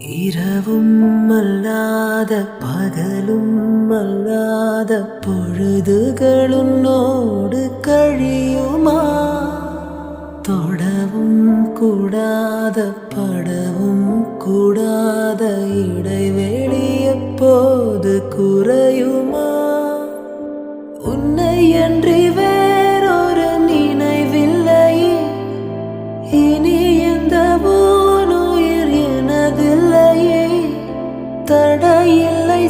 இரவும் அல்லாத பகலும் அல்லாத பொழுதுகளுன்னோடு கழியுமா? தொடவும் கூடாத படவும் கூடாத இடைவெளி எப்போது குறையுமா? உன்னை அன்றி வேறொரு நினைவில்லையே, இனி எந்த ஊனுயிர் எனதில்லையே. தடையில்லை